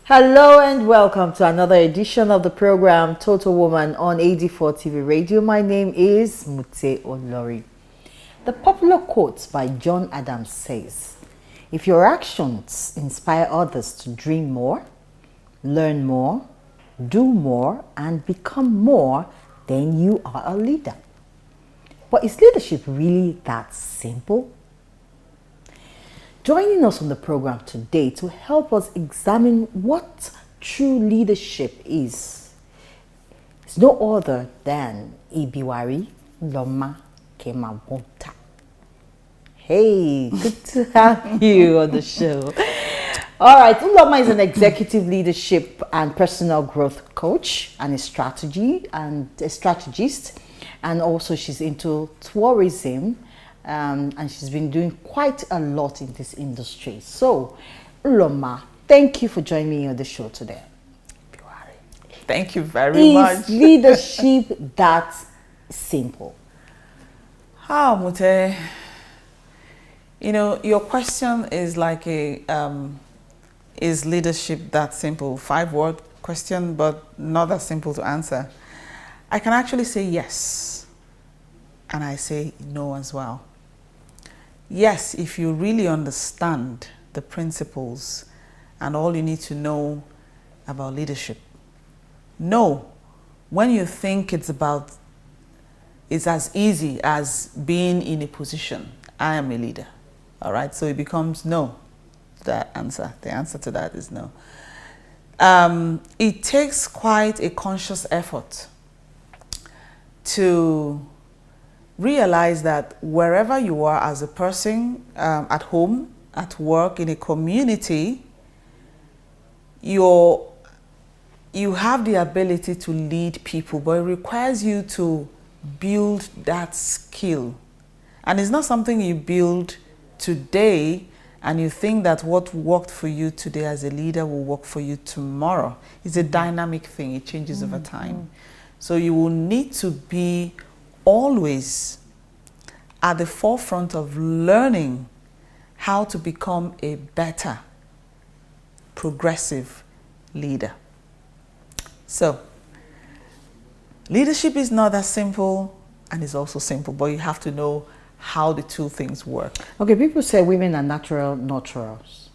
Hello and welcome to another edition of the program Total Woman on AD4 TV Radio. My name is Mute Olori. The popular quote by John Adams says, "If your actions inspire others to dream more, learn more, do more, and become more, then you are a leader." But is leadership really that simple? Joining us on the program today to help us examine what true leadership is no other than Ibiwari Loma Kemabota. Hey, good to have you on the show. All right, Uloma is an executive leadership and personal growth coach and a strategist, and also she's into tourism. And she's been doing quite a lot in this industry. So, Uloma, thank you for joining me on the show today. Thank you very much. Is leadership that simple? How, Mute? You know, your question is like is leadership that simple? 5-word question, but not that simple to answer. I can actually say yes, and I say no as well. Yes, if you really understand the principles and all you need to know about leadership. No, when you think it's as easy as being in a position, I am a leader, all right? So it becomes no, the answer to that is no. It takes quite a conscious effort to realize that wherever you are as a person, at home, at work, in a community, you have the ability to lead people, but it requires you to build that skill. And it's not something you build today and you think that what worked for you today as a leader will work for you tomorrow. It's a dynamic thing. It changes over time. So you will need to be always at the forefront of learning how to become a better, progressive leader. So, leadership is not that simple and it's also simple, but you have to know how the two things work. Okay, people say women are natural nurturers,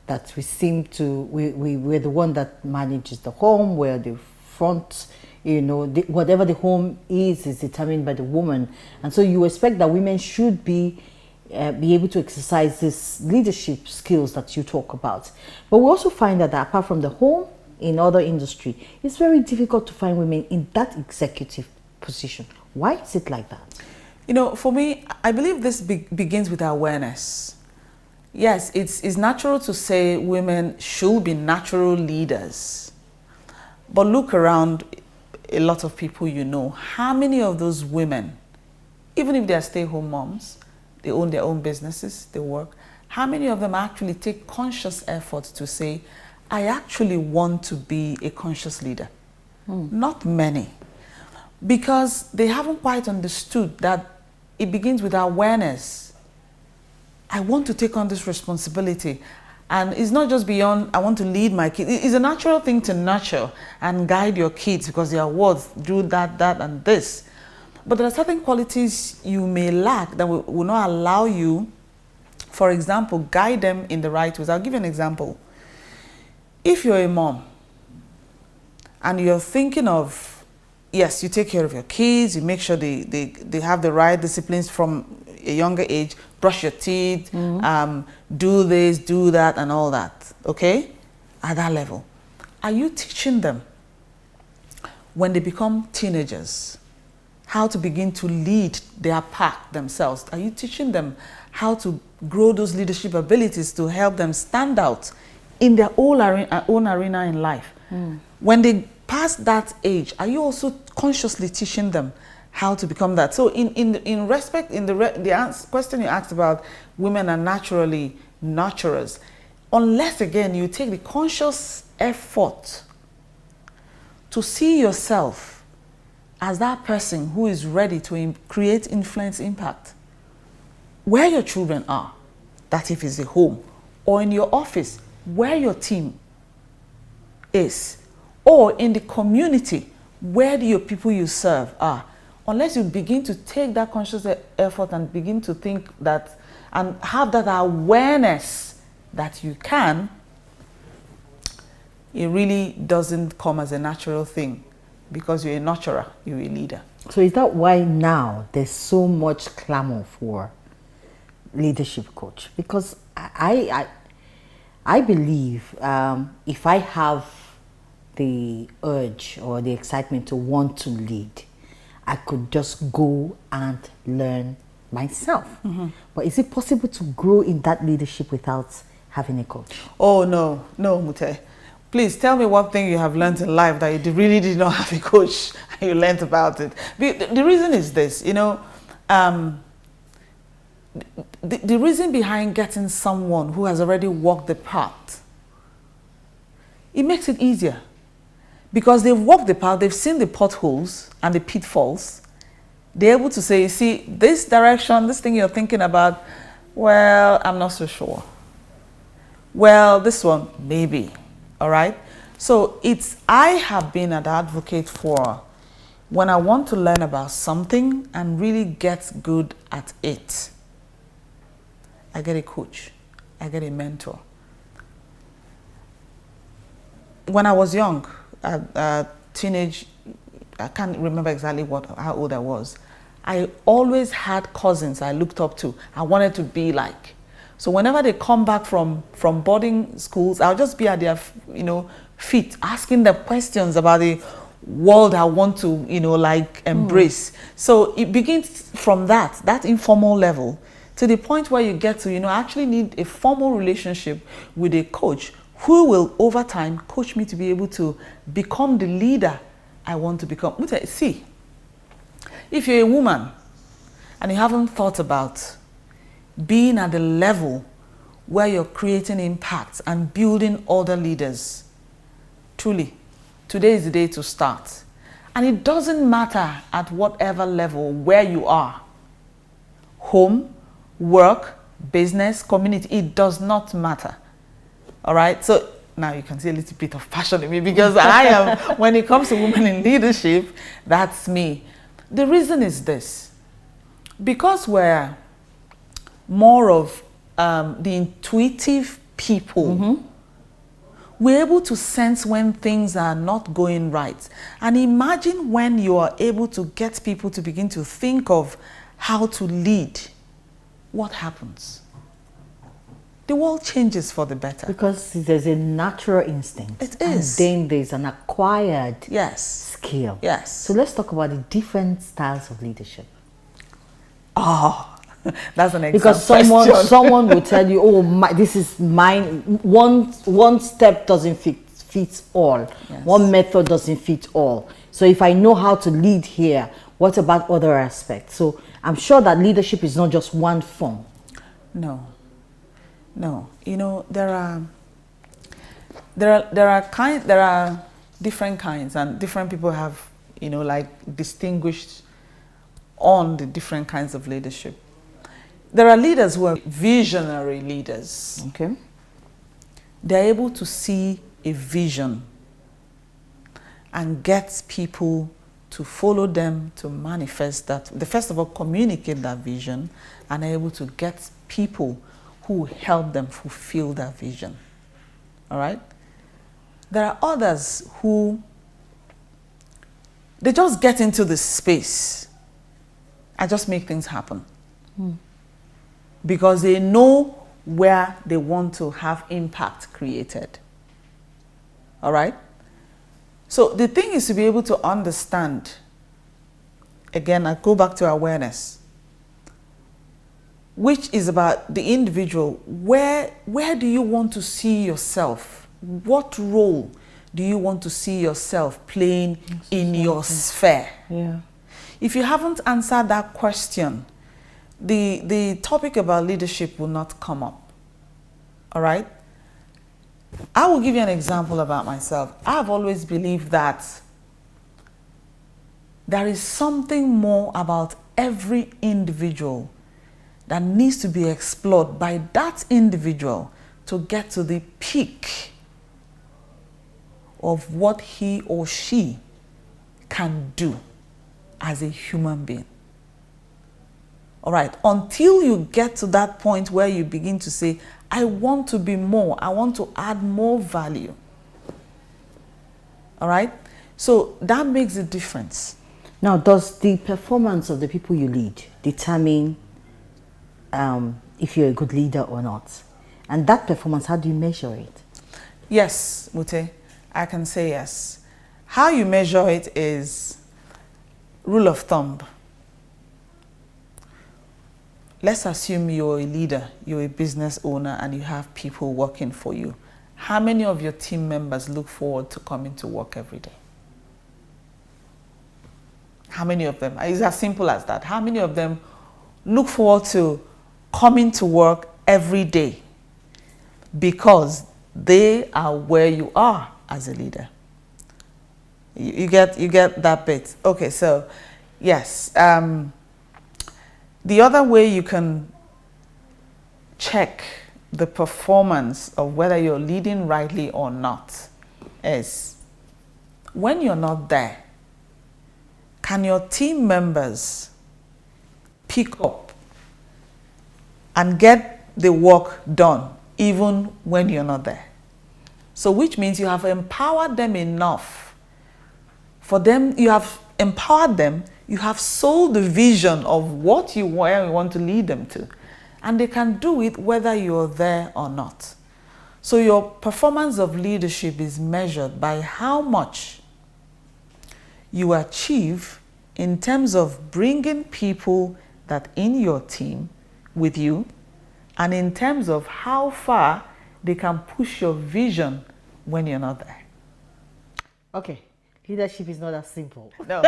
that we seem to, we're the one that manages the home, we're the front. You know, whatever the home is determined by the woman, and so you expect that women should be able to exercise these leadership skills that you talk about. But we also find that apart from the home, in other industry, it's very difficult to find women in that executive position. Why is it like that? You know, for me, I believe this begins with awareness. Yes, it's natural to say women should be natural leaders, but look around. A lot of people you know, how many of those women, even if they are stay-home moms, they own their own businesses, they work, how many of them actually take conscious effort to say, I actually want to be a conscious leader? Not many, because they haven't quite understood that it begins with awareness. I want to take on this responsibility. And it's not just beyond, I want to lead my kids. It's a natural thing to nurture and guide your kids because they are words, do that, and this. But there are certain qualities you may lack that will not allow you, for example, guide them in the right ways. I'll give you an example. If you're a mom and you're thinking of, yes, you take care of your kids, you make sure they have the right disciplines from a younger age, brush your teeth, do this, do that, and all that, okay? At that level. Are you teaching them, when they become teenagers, how to begin to lead their pack themselves? Are you teaching them how to grow those leadership abilities to help them stand out in their own arena in life? When they pass that age, are you also consciously teaching them how to become that? So in respect, the question you asked about women are naturally nurturers, unless again you take the conscious effort to see yourself as that person who is ready to create influence, impact, where your children are, that if it's a home, or in your office, where your team is, or in the community where your people you serve are, unless you begin to take that conscious effort and begin to think that and have that awareness that you can, it really doesn't come as a natural thing, because you're a nurturer, you're a leader. So is that why now there's so much clamor for leadership coach? Because I believe if I have the urge or the excitement to want to lead, I could just go and learn myself. But is it possible to grow in that leadership without having a coach? Oh, no, no, Mute. Please tell me one thing you have learned in life that you really did not have a coach and you learned about it. The reason is this, you know, the reason behind getting someone who has already walked the path, it makes it easier. Because they've walked the path, they've seen the potholes and the pitfalls. They're able to say, see, this direction, this thing you're thinking about, well, I'm not so sure. Well, this one, maybe. All right? So I have been an advocate for when I want to learn about something and really get good at it, I get a coach, I get a mentor. When I was young, teenage, I can't remember exactly how old I was. I always had cousins I looked up to, I wanted to be like. So whenever they come back from boarding schools, I'll just be at their feet, asking them questions about the world I want to embrace. So it begins from that informal level to the point where you get to actually need a formal relationship with a coach who will over time coach me to be able to become the leader I want to become. See, if you're a woman and you haven't thought about being at the level where you're creating impact and building other leaders, truly, today is the day to start. And it doesn't matter at whatever level where you are, home, work, business, community, it does not matter. All right, so now you can see a little bit of passion in me, because I am, when it comes to women in leadership, that's me. The reason is this: because we're more of the intuitive people, we're able to sense when things are not going right. And imagine when you are able to get people to begin to think of how to lead, what happens? The world changes for the better. Because there's a natural instinct. It is. And then there's an acquired skill. Yes. So let's talk about the different styles of leadership. Oh, that's an example. Because someone will tell you, oh, this is mine. One step doesn't fit all. Yes. One method doesn't fit all. So if I know how to lead here, what about other aspects? So I'm sure that leadership is not just one form. No. There are different kinds, and different people have distinguished on the different kinds of leadership. There are leaders who are visionary leaders. Okay. They're able to see a vision and get people to follow them, to manifest that. They first of all communicate that vision and are able to get people who help them fulfill that vision. All right? There are others who, they just get into the space and just make things happen. Because they know where they want to have impact created. All right? So the thing is to be able to understand, again, I go back to awareness, which is about the individual. Where do you want to see yourself? What role do you want to see yourself playing in your sphere? Yeah. If you haven't answered that question, the topic about leadership will not come up. All right? I will give you an example about myself. I've always believed that there is something more about every individual that needs to be explored by that individual to get to the peak of what he or she can do as a human being. All right, until you get to that point where you begin to say, I want to be more, I want to add more value. All right, so that makes a difference. Now, does the performance of the people you lead determine if you're a good leader or not? And that performance, how do you measure it? Yes, Mute, I can say yes. How you measure it is rule of thumb. Let's assume you're a leader, you're a business owner, and you have people working for you. How many of your team members look forward to coming to work every day? How many of them? It's as simple as that. How many of them look forward to coming to work every day because they are where you are as a leader? You get that bit. Okay, so yes. The other way you can check the performance of whether you're leading rightly or not is when you're not there, can your team members pick up and get the work done even when you're not there? So which means you have empowered them enough for them, you have empowered them, you have sold the vision of what you want to lead them to, and they can do it whether you're there or not. So your performance of leadership is measured by how much you achieve in terms of bringing people that in your team with you, and in terms of how far they can push your vision when you're not there. Okay, leadership is not that simple. No.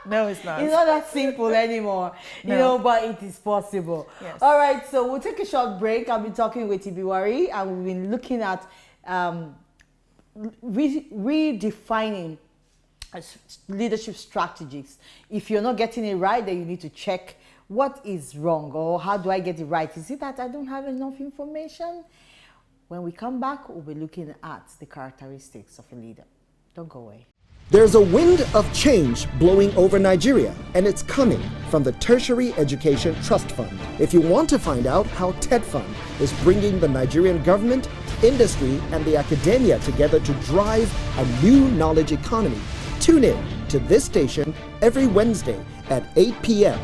No, it's not. It's not that simple anymore, but it is possible. Yes. All right, so we'll take a short break. I'll be talking with Ibiwari, and we've been looking at redefining leadership strategies. If you're not getting it right, then you need to check what is wrong, or how do I get it right? Is it that I don't have enough information? When we come back, we'll be looking at the characteristics of a leader. Don't go away. There's a wind of change blowing over Nigeria, and it's coming from the Tertiary Education Trust Fund. If you want to find out how TED Fund is bringing the Nigerian government, industry, and the academia together to drive a new knowledge economy, tune in to this station every Wednesday at 8 p.m.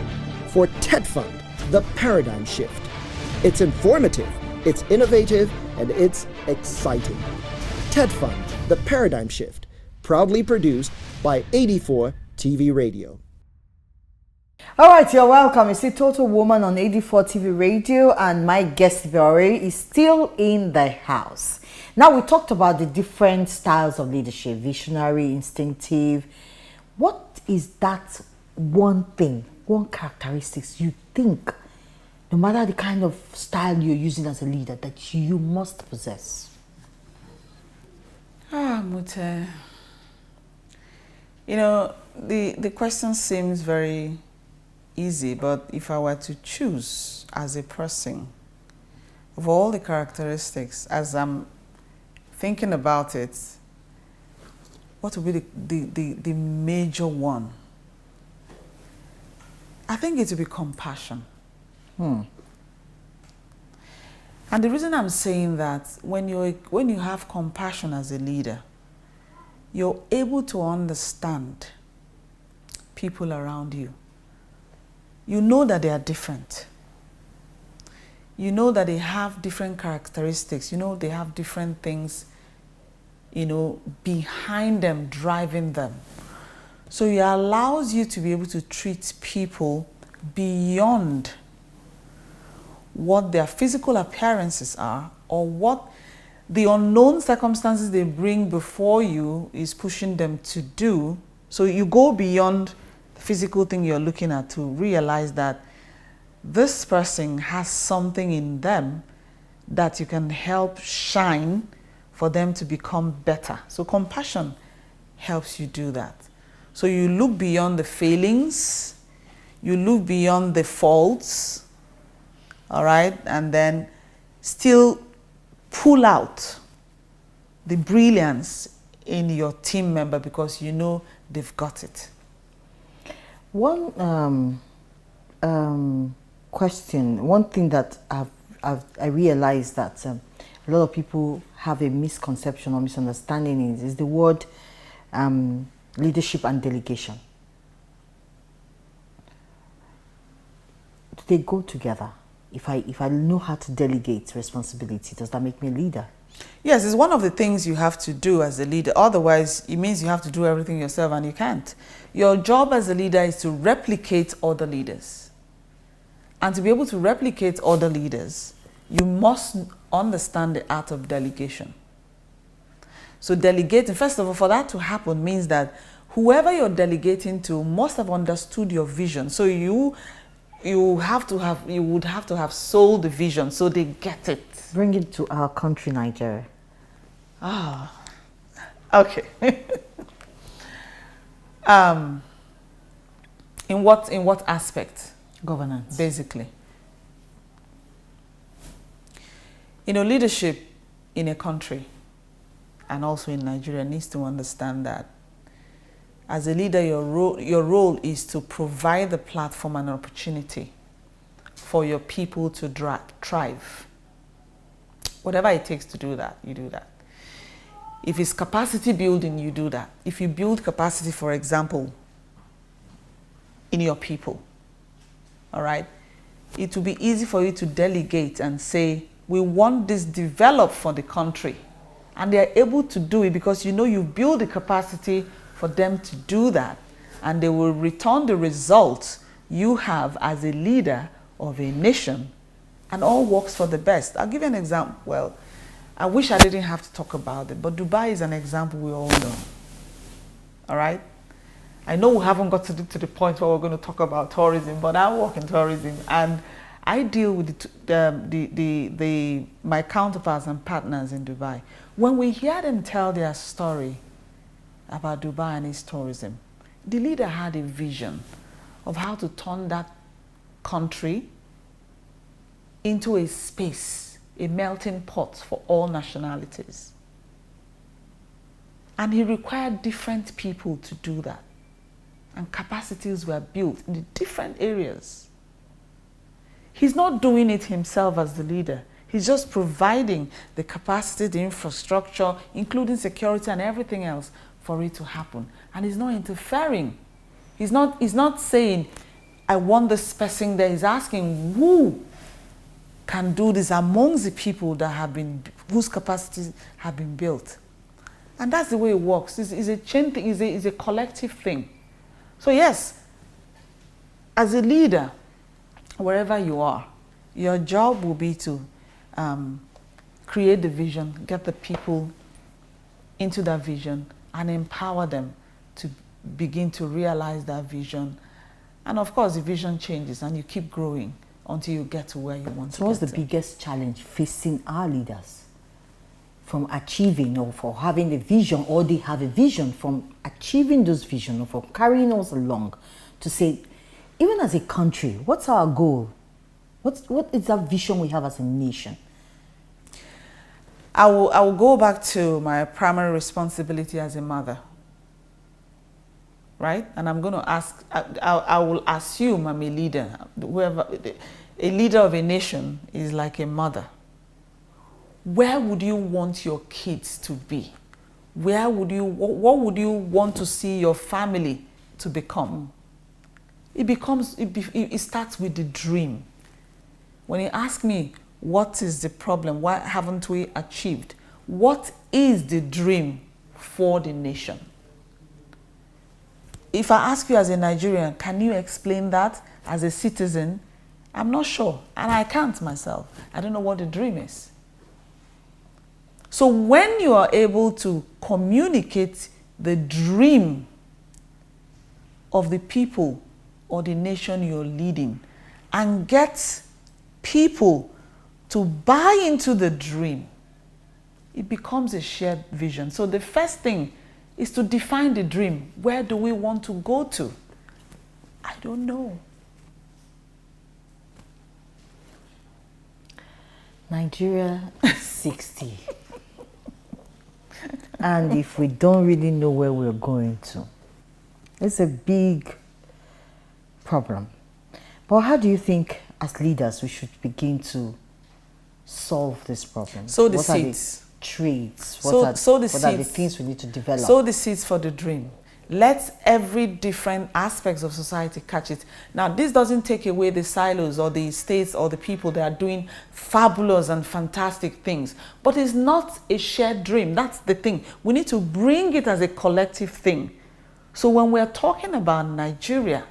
for TED Fund, The Paradigm Shift. It's informative, it's innovative, and it's exciting. TED Fund, The Paradigm Shift. Proudly produced by 84 TV Radio. All right, you're welcome. It's a Total Woman on 84 TV Radio, and my guest Ibiwari is still in the house. Now, we talked about the different styles of leadership: visionary, instinctive. What is that one thing, one characteristics you think, no matter the kind of style you're using as a leader, that you must possess? Mute. You know, the question seems very easy, but if I were to choose as a person, of all the characteristics, as I'm thinking about it, what would be the major one? I think it would be compassion. And the reason I'm saying that, when you have compassion as a leader, you're able to understand people around you. You know that they are different. You know that they have different characteristics. You know they have different things, behind them, driving them. So it allows you to be able to treat people beyond what their physical appearances are, or what the unknown circumstances they bring before you is pushing them to do. So you go beyond the physical thing you're looking at to realize that this person has something in them that you can help shine for them to become better. So compassion helps you do that. So you look beyond the failings, you look beyond the faults, all right, and then still pull out the brilliance in your team member because you know they've got it. One question, one thing that I realized that a lot of people have a misconception or misunderstanding is the word leadership and delegation. Do they go together? If I know how to delegate responsibility, does that make me a leader? Yes, it's one of the things you have to do as a leader. Otherwise, it means you have to do everything yourself and you can't. Your job as a leader is to replicate other leaders. And to be able to replicate other leaders, you must understand the art of delegation. So delegating, first of all, for that to happen means that whoever you're delegating to must have understood your vision. So you would have to have sold the vision so they get it. Bring it to our country, Nigeria. Ah, okay. In what aspect? Governance. Basically. Leadership in a country and also in Nigeria needs to understand that as a leader, your role is to provide the platform and opportunity for your people to thrive. Whatever it takes to do that, you do that. If it's capacity building, you do that. If you build capacity, for example, in your people, all right, it will be easy for you to delegate and say, we want this developed for the country. And they are able to do it because you build the capacity for them to do that. And they will return the results you have as a leader of a nation, and all works for the best. I'll give you an example. Well, I wish I didn't have to talk about it, but Dubai is an example we all know. All right? I know we haven't got to the point where we're going to talk about tourism, but I work in tourism and I deal with my counterparts and partners in Dubai. When we hear them tell their story about Dubai and its tourism, the leader had a vision of how to turn that country into a space, a melting pot for all nationalities. And he required different people to do that. And capacities were built in the different areas. He's not doing it himself as the leader. He's just providing the capacity, the infrastructure, including security and everything else for it to happen. And he's not interfering. He's not saying, I want this person there. He's asking who can do this amongst the people that have been, whose capacities have been built. And that's the way it works. It's a chain thing, it's a collective thing. So yes, as a leader, wherever you are, your job will be to create the vision, get the people into that vision, and empower them to begin to realize that vision. And of course, the vision changes and you keep growing until you get to where you want to get. So what's the biggest challenge facing our leaders from achieving or for having a vision, or they have a vision from achieving those vision or from carrying us along to say, even as a country, what's our goal? What is that vision we have as a nation? I will go back to my primary responsibility as a mother, right? And I'm going to ask, I will assume I'm a leader. A leader of a nation is like a mother. Where would you want your kids to be? What would you want to see your family to become? It starts with the dream. When you ask me, what is the problem? Why haven't we achieved? What is the dream for the nation? If I ask you as a Nigerian, can you explain that as a citizen? I'm not sure, and I can't myself. I don't know what the dream is. So when you are able to communicate the dream of the people or the nation you're leading and get people to buy into the dream, it becomes a shared vision. So the first thing is to define the dream. Where do we want to go to? I don't know. Nigeria 60. And if we don't really know where we're going to, it's a big problem. But how do you think, as leaders, we should begin to solve this problem? Sow the what seeds. Are the traits? Sow the what are the seeds. things we need to develop? Sow the seeds for the dream. Let every different aspects of society catch it. Now, this doesn't take away the silos or the states or the people that are doing fabulous and fantastic things. But it's not a shared dream. That's the thing. We need to bring it as a collective thing. So when we're talking about Nigeria,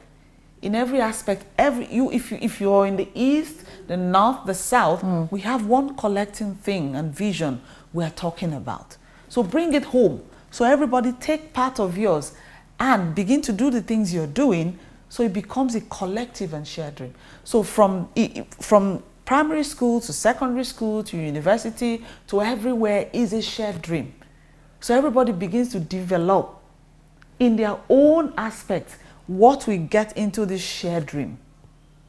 in every aspect, if you're in the east, the north, the south, we have one collecting thing and vision we're talking about. So bring it home. So everybody take part of yours and begin to do the things you're doing, so it becomes a collective and shared dream. So from primary school to secondary school to university to everywhere is a shared dream. So everybody begins to develop in their own aspects what we get into this shared dream.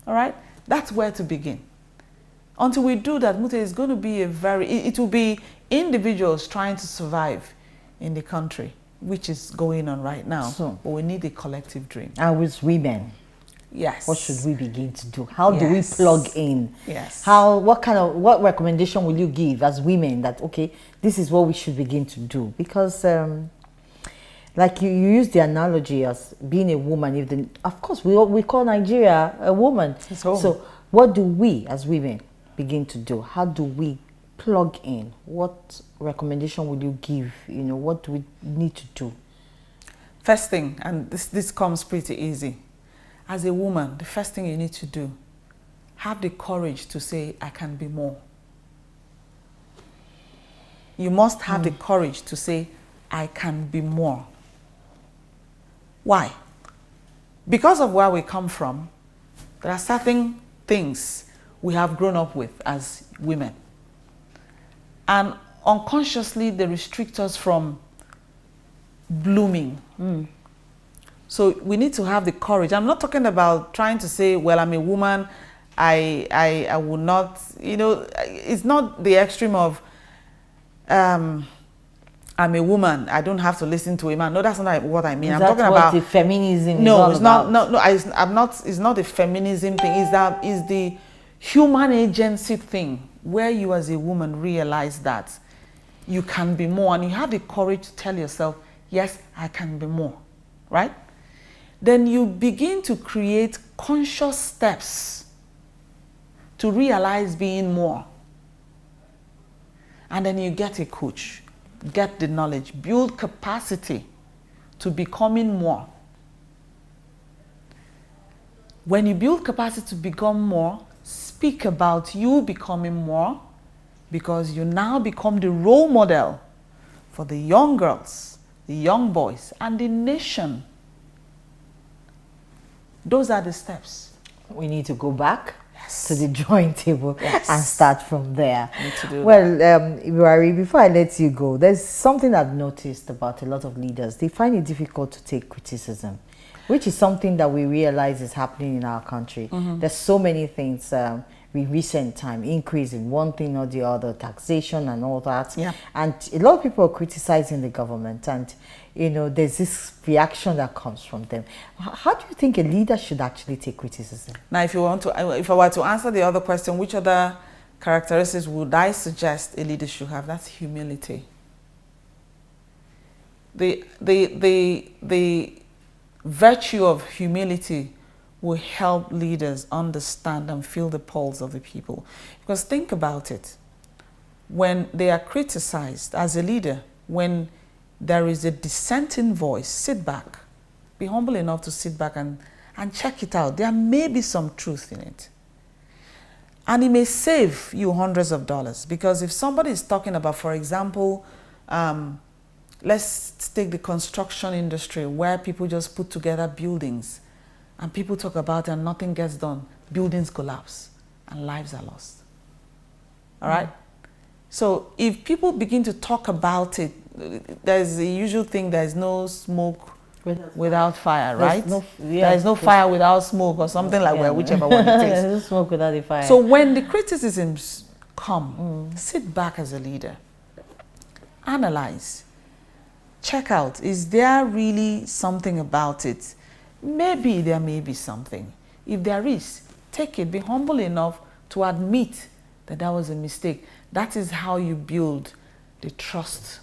All right? That's where to begin. Until we do that, Mute, is going to be it will be individuals trying to survive in the country, which is going on right now. So, but we need a collective dream. And with women, yes, what should we begin to do? How do we plug in? Yes. What recommendation will you give as women that, okay, this is what we should begin to do? Because like you use the analogy as being a woman. Of course, we call Nigeria a woman. So what do we as women begin to do? How do we plug in? What recommendation would you give? What do we need to do? First thing, and this comes pretty easy. As a woman, the first thing you need to do, have the courage to say, I can be more. You must have the courage to say, I can be more. Why? Because of where we come from, there are certain things we have grown up with as women. And unconsciously, they restrict us from blooming. So we need to have the courage. I'm not talking about trying to say, well, I'm a woman, I will not, it's not the extreme of, I'm a woman, I don't have to listen to a man. No, that's not what I mean. I'm talking about the feminism no, is all it's about. not. No, I'm not. It's not the feminism thing. Is the human agency thing, where you as a woman realize that you can be more, and you have the courage to tell yourself, yes, I can be more, right? Then you begin to create conscious steps to realize being more. And then you get a coach, get the knowledge, build capacity to becoming more. When you build capacity to become more, speak about you becoming more, because you now become the role model for the young girls, the young boys, and the nation. Those are the steps. We need to go back to the drawing table and start from there. Need to do well, Ibuari, before I let you go, there's something I've noticed about a lot of leaders. They find it difficult to take criticism, which is something that we realize is happening in our country. There's so many things in recent time, increase in one thing or the other, taxation and all that. Yeah. And a lot of people are criticizing the government, and there's this reaction that comes from them. How do you think a leader should actually take criticism? Now, if I were to answer the other question, which other characteristics would I suggest a leader should have? That's humility. The virtue of humility will help leaders understand and feel the pulse of the people. Because think about it. When they are criticized as a leader, when there is a dissenting voice, sit back. Be humble enough to sit back and check it out. There may be some truth in it. And it may save you hundreds of dollars. Because if somebody is talking about, for example, let's take the construction industry, where people just put together buildings and people talk about it and nothing gets done. Buildings collapse and lives are lost. All right? So if people begin to talk about it, there's the usual thing, there's no smoke without fire, right? There's no fire without smoke, or something like that, whichever one it is. There's no smoke without the fire. So when the criticisms come, sit back as a leader. Analyze. check out, is there really something about it? Maybe there may be something. If there is, take it. Be humble enough to admit that that was a mistake. That is how you build the trust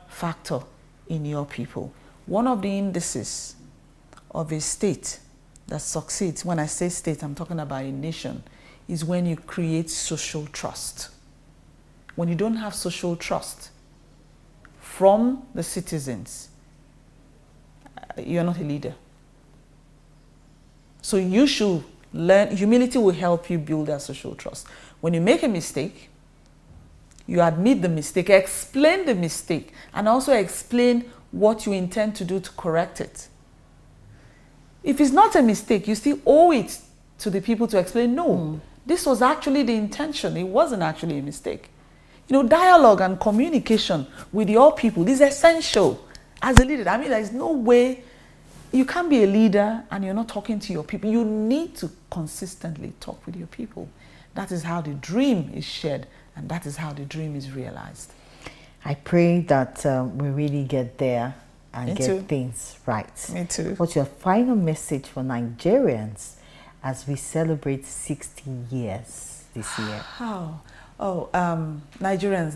factor in your people. One of the indices of a state that succeeds, when I say state, I'm talking about a nation, is when you create social trust. When you don't have social trust from the citizens, you're not a leader. So you should learn, humility will help you build that social trust. When you make a mistake, you admit the mistake, explain the mistake, and also explain what you intend to do to correct it. If it's not a mistake, you still owe it to the people to explain, no, this was actually the intention. It wasn't actually a mistake. You know, dialogue and communication with your people is essential as a leader. I mean, there's no way you can't be a leader and you're not talking to your people. You need to consistently talk with your people. That is how the dream is shared, and that is how the dream is realized. I pray that we really get there and Me get too. things right. Me too. What's your final message for Nigerians as we celebrate 60 years this year? Nigerians,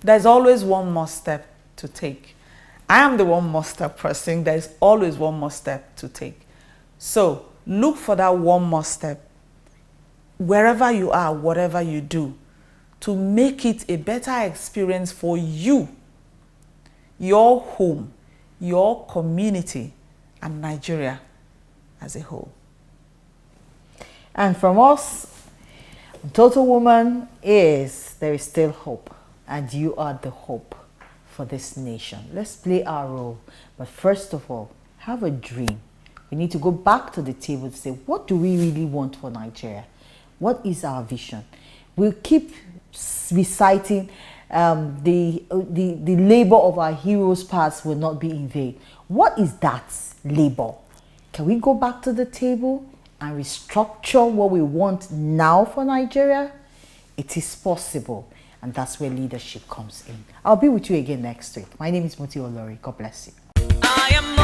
there's always one more step to take. I am the one more step person. There's always one more step to take. So look for that one more step wherever you are, whatever you do, to make it a better experience for you, your home, your community, and Nigeria as a whole. And from us, Total Woman is there is still hope, and you are the hope for this nation. Let's play our role, but first of all, have a dream. We need to go back to the table to say, what do we really want for Nigeria? What is our vision? We'll keep reciting the labor of our heroes' past will not be in vain. What is that labor? Can we go back to the table and restructure what we want now for Nigeria? It is possible, and that's where leadership comes in. I'll be with you again next week. My name is Muti Olori. God bless you. I am